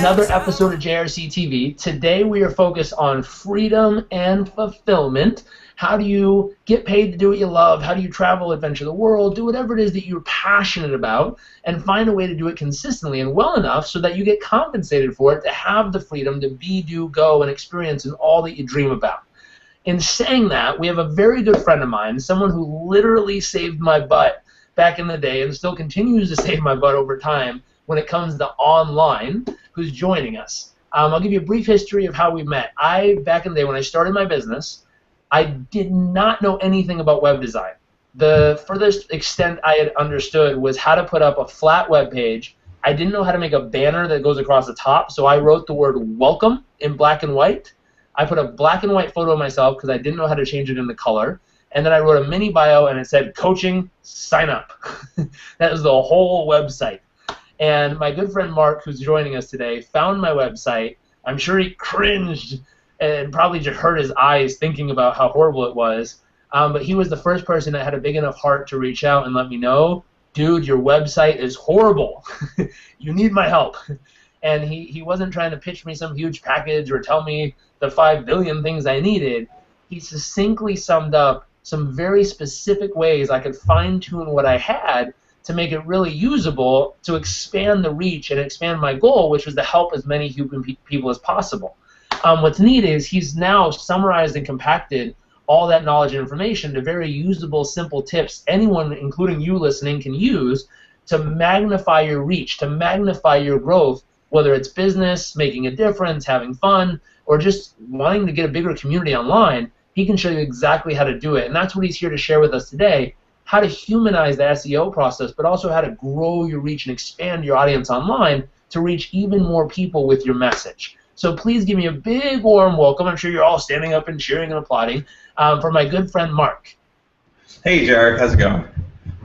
another episode of JRCTv. Today we are focused on freedom and fulfillment. How do you get paid to do what you love? How do you travel, adventure the world, do whatever it is that you're passionate about, and find a way to do it consistently and well enough so that you get compensated for it, to have the freedom to be, do, go, and experience in all that you dream about. In saying that, we have a very good friend of mine, someone who literally saved my butt back in the day and still continues to save my butt over time when it comes to online, who's joining us. I'll give you a brief history of how we met. Back in the day when I started my business, I did not know anything about web design. The furthest extent I had understood was how to put up a flat web page. I didn't know how to make a banner that goes across the top, so I wrote the word welcome in black and white. I put a black and white photo of myself because I didn't know how to change it into color. And then I wrote a mini bio and it said, coaching, sign up. That was the whole website. And my good friend Marc, who's joining us today, found my website. I'm sure he cringed and probably just hurt his eyes thinking about how horrible it was. But he was the first person that had a big enough heart to reach out and let me know, dude, your website is horrible. You need my help. And he wasn't trying to pitch me some huge package or tell me the 5 billion things I needed. He succinctly summed up some very specific ways I could fine-tune what I had to make it really usable, to expand the reach and expand my goal, which was to help as many human people as possible. What's neat is he's now summarized and compacted all that knowledge and information to very usable, simple tips anyone, including you listening, can use to magnify your reach, to magnify your growth, whether it's business, making a difference, having fun, or just wanting to get a bigger community online. He can show you exactly how to do it, and that's what he's here to share with us today, how to humanize the SEO process, but also how to grow your reach and expand your audience online to reach even more people with your message. So please give me a big warm welcome. I'm sure you're all standing up and cheering and applauding for my good friend Marc. Hey, Jairek, how's it going?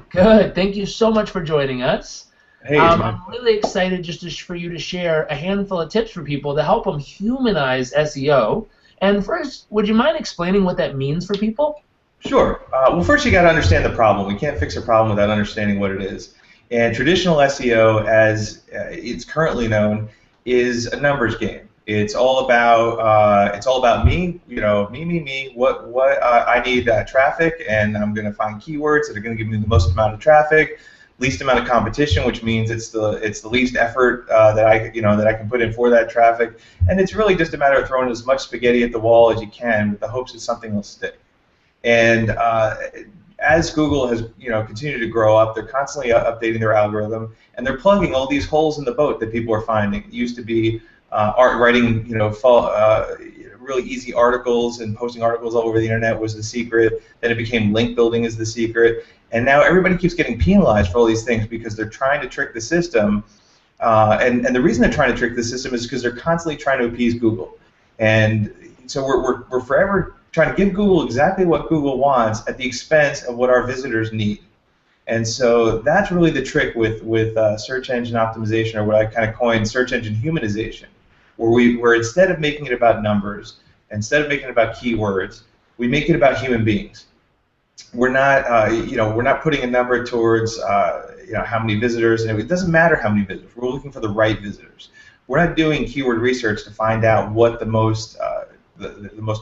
Good. Thank you so much for joining us. Hey, I'm really excited for you to share a handful of tips for people to help them humanize SEO. And first, would you mind explaining what that means for people? Sure. Well, first you got to understand the problem. We can't fix a problem without understanding what it is. And traditional SEO, as it's currently known, is a numbers game. It's all about me. You know, me. What I need traffic, and I'm going to find keywords that are going to give me the most amount of traffic, least amount of competition, which means it's the least effort that I can put in for that traffic. And it's really just a matter of throwing as much spaghetti at the wall as you can with the hopes that something will stick. And as Google has continued to grow up, they're constantly updating their algorithm, and they're plugging all these holes in the boat that people are finding. It used to be writing really easy articles, and posting articles all over the internet was the secret. Then it became link building is the secret, and now everybody keeps getting penalized for all these things because they're trying to trick the system. And the reason they're trying to trick the system is because they're constantly trying to appease Google, and so we're forever trying to give Google exactly what Google wants at the expense of what our visitors need. And so that's really the trick with search engine optimization, or what I kind of coined search engine humanization, where instead of making it about numbers, instead of making it about keywords, we make it about human beings. We're not putting a number towards how many visitors, and it doesn't matter how many visitors. We're looking for the right visitors. We're not doing keyword research to find out what the most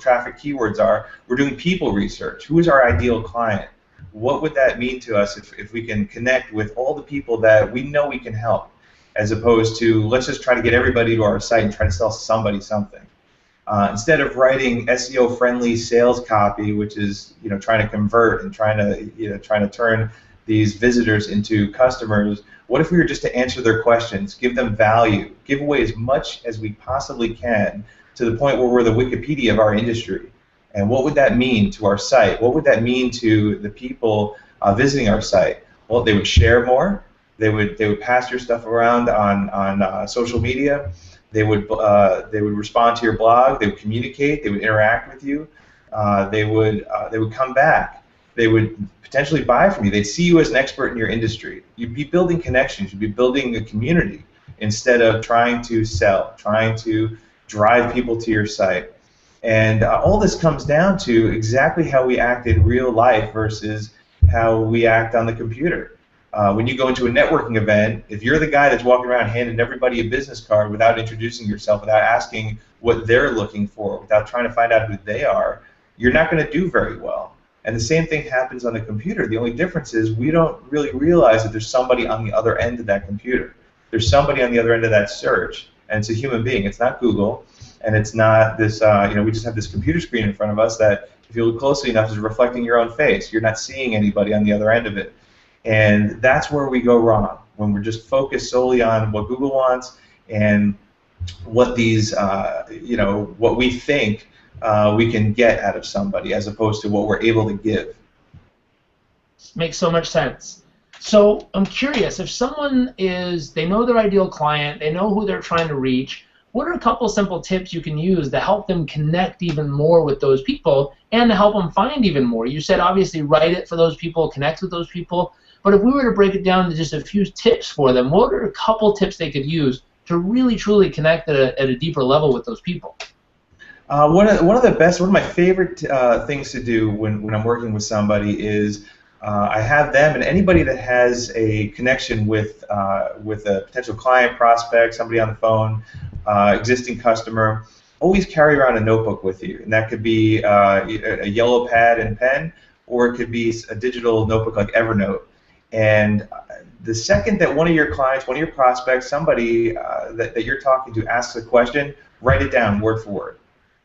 traffic keywords are. We're doing people research. Who is our ideal client? What would that mean to us if we can connect with all the people that we know we can help, as opposed to let's just try to get everybody to our site and try to sell somebody something. Instead of writing SEO-friendly sales copy, which is trying to convert and trying to turn these visitors into customers, what if we were just to answer their questions, give them value, give away as much as we possibly can, to the point where we're the Wikipedia of our industry? And what would that mean to our site? What would that mean to the people visiting our site? Well, they would share more. They would pass your stuff around on social media. They would respond to your blog. They would communicate. They would interact with you. They would come back. They would potentially buy from you. They'd see you as an expert in your industry. You'd be building connections. You'd be building a community instead of trying to sell, trying to drive people to your site. And all this comes down to exactly how we act in real life versus how we act on the computer. When you go into a networking event, if you're the guy that's walking around handing everybody a business card without introducing yourself, without asking what they're looking for, without trying to find out who they are, you're not going to do very well. And the same thing happens on the computer. The only difference is we don't really realize that there's somebody on the other end of that computer. There's somebody on the other end of that search, and it's a human being. It's not Google, and it's not this, we just have this computer screen in front of us that, if you look closely enough, is reflecting your own face. You're not seeing anybody on the other end of it. And that's where we go wrong, when we're just focused solely on what Google wants and what these, what we think we can get out of somebody, as opposed to what we're able to give. Makes so much sense. So I'm curious, if someone they know their ideal client, they know who they're trying to reach, what are a couple simple tips you can use to help them connect even more with those people and to help them find even more? You said obviously write it for those people, connect with those people, but if we were to break it down to just a few tips for them, what are a couple tips they could use to really truly connect at a deeper level with those people? One of my favorite things to do when I'm working with somebody is I have them and anybody that has a connection with a potential client, prospect, somebody on the phone, existing customer, always carry around a notebook with you, and that could be a yellow pad and pen, or it could be a digital notebook like Evernote. And the second that one of your clients, one of your prospects, somebody that you're talking to asks a question, write it down word for word.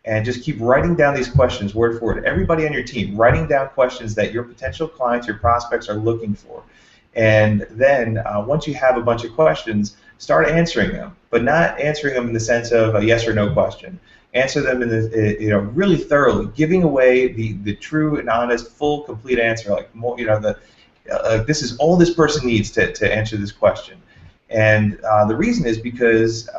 And just keep writing down these questions word for word. Everybody on your team, writing down questions that your potential clients, your prospects are looking for. And then once you have a bunch of questions, start answering them, but not answering them in the sense of a yes or no question. Answer them in the, really thoroughly, giving away the true and honest, full, complete answer. Like this is all this person needs to answer this question. And the reason is because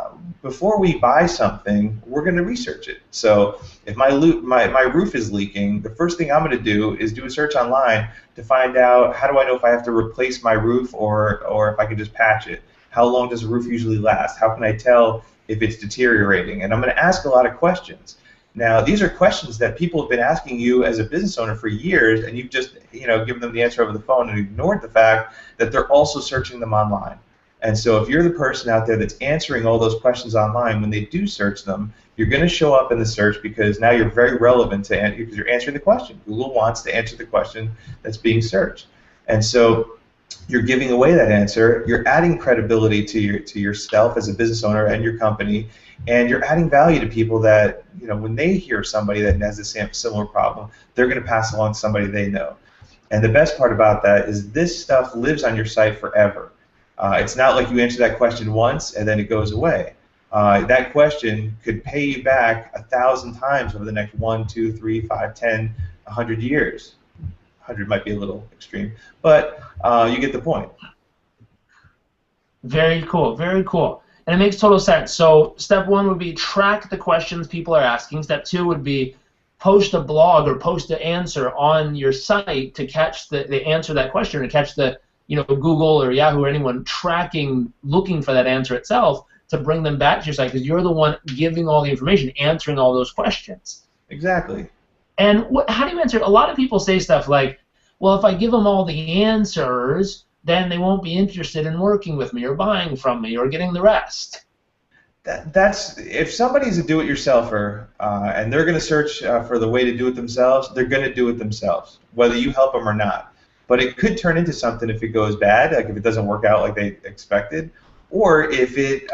before we buy something, we're going to research it. So if my roof is leaking, the first thing I'm going to do is do a search online to find out, how do I know if I have to replace my roof or if I can just patch it? How long does a roof usually last? How can I tell if it's deteriorating? And I'm going to ask a lot of questions. Now, these are questions that people have been asking you as a business owner for years, and you've just given them the answer over the phone and ignored the fact that they're also searching them online. And so if you're the person out there that's answering all those questions online, when they do search them, you're going to show up in the search because now you're very relevant because you're answering the question. Google wants to answer the question that's being searched. And so you're giving away that answer, you're adding credibility to yourself as a business owner and your company, and you're adding value to people that, when they hear somebody that has a similar problem, they're going to pass along to somebody they know. And the best part about that is this stuff lives on your site forever. It's not like you answer that question once and then it goes away. That question could pay you back 1,000 times over the next 1, 2, 3, 5, 10, 100 years. 100 might be a little extreme, but you get the point. Very cool, very cool. And it makes total sense. So step one would be track the questions people are asking. Step two would be post a blog or post an answer on your site to catch the answer to that question, or catch the Google or Yahoo or anyone looking for that answer itself, to bring them back to your site, because you're the one giving all the information, answering all those questions. Exactly. And how do you answer? A lot of people say stuff like, well, if I give them all the answers, then they won't be interested in working with me or buying from me or getting the rest. That's if somebody's a do-it-yourselfer and they're going to search for the way to do it themselves, they're going to do it themselves, whether you help them or not. But it could turn into something if it goes bad, like if it doesn't work out like they expected, or if it,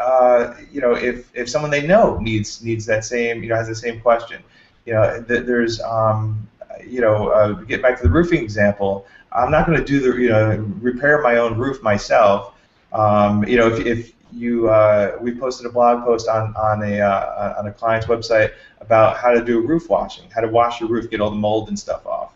if someone they know needs that same, has the same question. There's, get back to the roofing example. I'm not going to do the, repair my own roof myself. If we posted a blog post on a client's website about how to do roof washing, how to wash your roof, get all the mold and stuff off.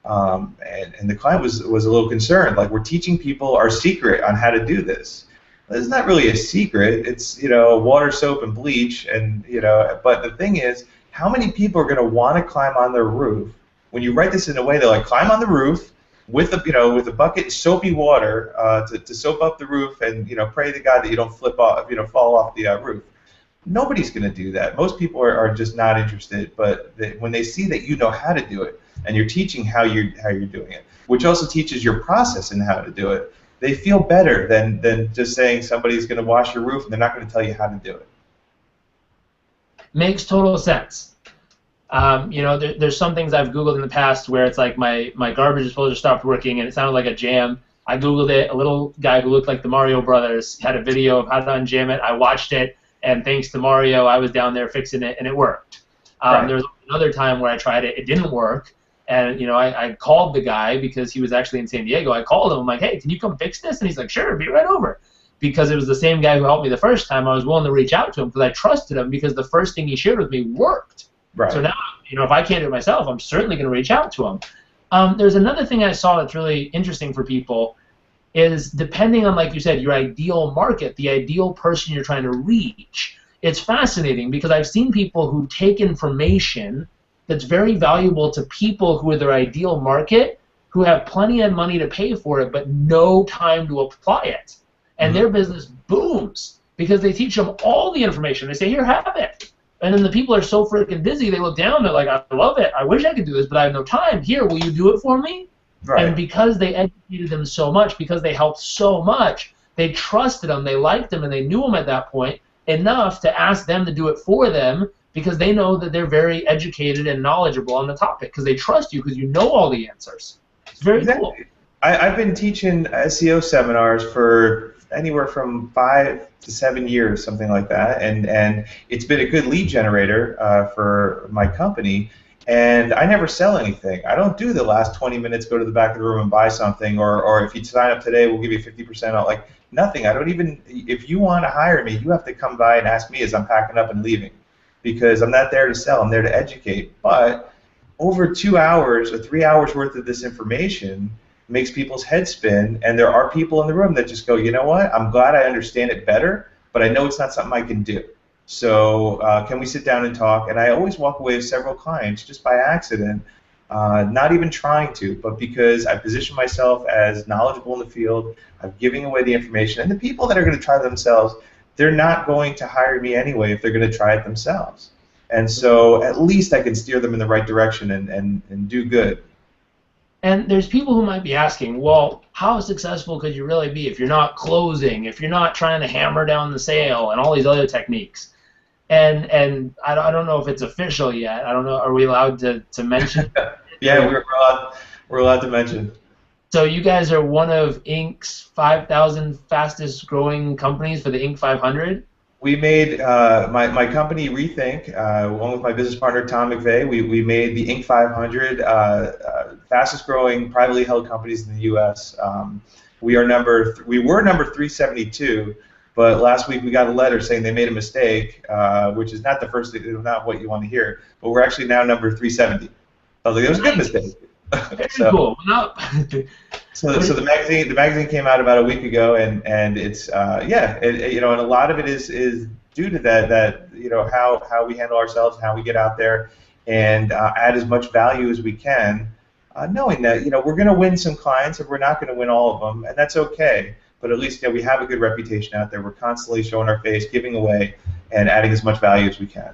And the client was a little concerned, like, we're teaching people our secret on how to do this. It's not really a secret. It's water, soap, and bleach, and But the thing is, how many people are going to want to climb on their roof? When you write this in a way, they're like, climb on the roof with a bucket of soapy water to soap up the roof, and pray to God that you don't fall off the roof. Nobody's going to do that. Most people are just not interested. But when they see that you know how to do it, and you're teaching how you're doing it, which also teaches your process and how to do it, they feel better than just saying somebody's going to wash your roof and they're not going to tell you how to do it. Makes total sense. You know, there's some things I've Googled in the past where it's like my garbage disposal stopped working and it sounded like a jam. I Googled it. A little guy who looked like the Mario Brothers had a video of how to unjam it. I watched it, and thanks to Mario, I was down there fixing it, and it worked. Right. There was another time where I tried it. It didn't work. And, you know, I called the guy because he was actually in San Diego. I called him. I'm like, hey, can you come fix this? And he's like, sure, be right over. Because it was the same guy who helped me the first time, I was willing to reach out to him because I trusted him because the first thing he shared with me worked. Right. So now, you know, if I can't do it myself, I'm certainly going to reach out to him. There's another thing I saw that's really interesting for people is depending on, like you said, your ideal market, the ideal person you're trying to reach. It's fascinating because I've seen people who take information that's very valuable to people who are their ideal market, who have plenty of money to pay for it, but no time to apply it. And their business booms because they teach them all the information. They say, here, have it. And then the people are so freaking busy, they look down, they're like, I love it. I wish I could do this, but I have no time. Here, will you do it for me? Right. And because they educated them so much, because they helped so much, they trusted them, they liked them, and they knew them at that point enough to ask them to do it for them because they know that they're very educated and knowledgeable on the topic because they trust you because you know all the answers. It's very cool. I've been teaching SEO seminars for anywhere from 5 to 7 years, something like that, and it's been a good lead generator for my company. And I never sell anything. I don't do the last 20 minutes, go to the back of the room and buy something, or if you sign up today, we'll give you 50% off. Like, nothing. I don't even, if you want to hire me, you have to come by and ask me as I'm packing up and leaving because I'm not there to sell. I'm there to educate. But over 2 hours or 3 hours worth of this information makes people's heads spin, and there are people in the room that just go, you know what, I'm glad I understand it better, but I know it's not something I can do. So can we sit down and talk? And I always walk away with several clients just by accident, not even trying to, but because I position myself as knowledgeable in the field, I'm giving away the information, and the people that are going to try it themselves, they're not going to hire me anyway if they're going to try it themselves. And so at least I can steer them in the right direction and do good. And there's people who might be asking, well, how successful could you really be if you're not closing, if you're not trying to hammer down the sale and all these other techniques? And I don't know if it's official yet. I don't know. Are we allowed to mention? Yeah, we're allowed to mention. So you guys are one of Inc.'s 5,000 fastest growing companies for the Inc. 500? We made, my company Rethink, along with my business partner Tom McVeigh, we made the Inc. 500 fastest growing privately held companies in the U.S. We were number 372, but last week we got a letter saying they made a mistake, which is not the first thing, not what you want to hear, but we're actually now number 370. I was like, it was a good mistake. Very cool. No. So the magazine came out about a week ago, and it's you know, and a lot of it is due to that you know, how we handle ourselves, how we get out there, and add as much value as we can, knowing that, you know, we're going to win some clients and we're not going to win all of them, and that's okay. But at least, you know, we have a good reputation out there. We're constantly showing our face, giving away, and adding as much value as we can.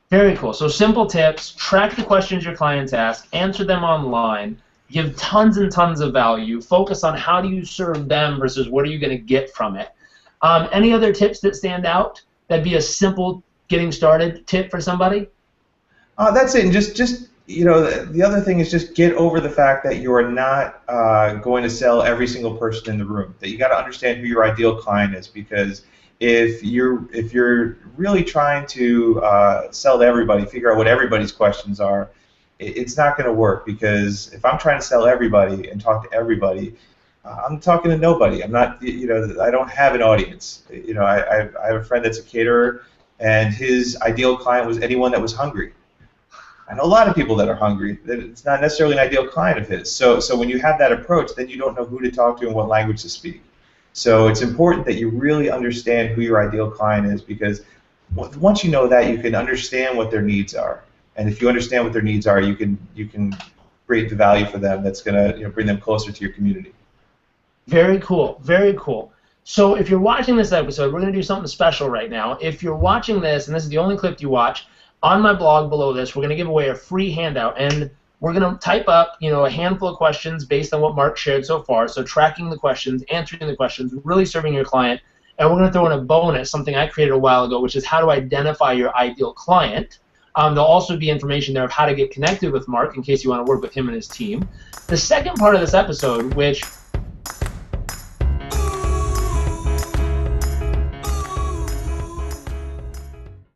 Very cool. So simple tips, track the questions your clients ask, answer them online, give tons and tons of value, focus on how do you serve them versus what are you going to get from it. Any other tips that stand out? That'd be a simple getting started tip for somebody? That's it. And just you know, the other thing is just get over the fact that you are not going to sell every single person in the room. That you got to understand who your ideal client is, because if you're really trying to sell to everybody, figure out what everybody's questions are, it's not going to work. Because if I'm trying to sell everybody and talk to everybody, I'm talking to nobody. I'm not, you know, I don't have an audience. You know, I have a friend that's a caterer, and his ideal client was anyone that was hungry. I know a lot of people that are hungry. It's not necessarily an ideal client of his. So when you have that approach, then you don't know who to talk to and what language to speak. So it's important that you really understand who your ideal client is, because once you know that, you can understand what their needs are. And if you understand what their needs are, you can create the value for them that's going to, you know, bring them closer to your community. Very cool. Very cool. So if you're watching this episode, we're going to do something special right now. If you're watching this, and this is the only clip you watch, on my blog below this, we're going to give away a free handout. And We're going to type up, a handful of questions based on what Marc shared so far. So tracking the questions, answering the questions, really serving your client. And we're going to throw in a bonus, something I created a while ago, which is how to identify your ideal client. There'll also be information there of how to get connected with Marc in case you want to work with him and his team. The second part of this episode, which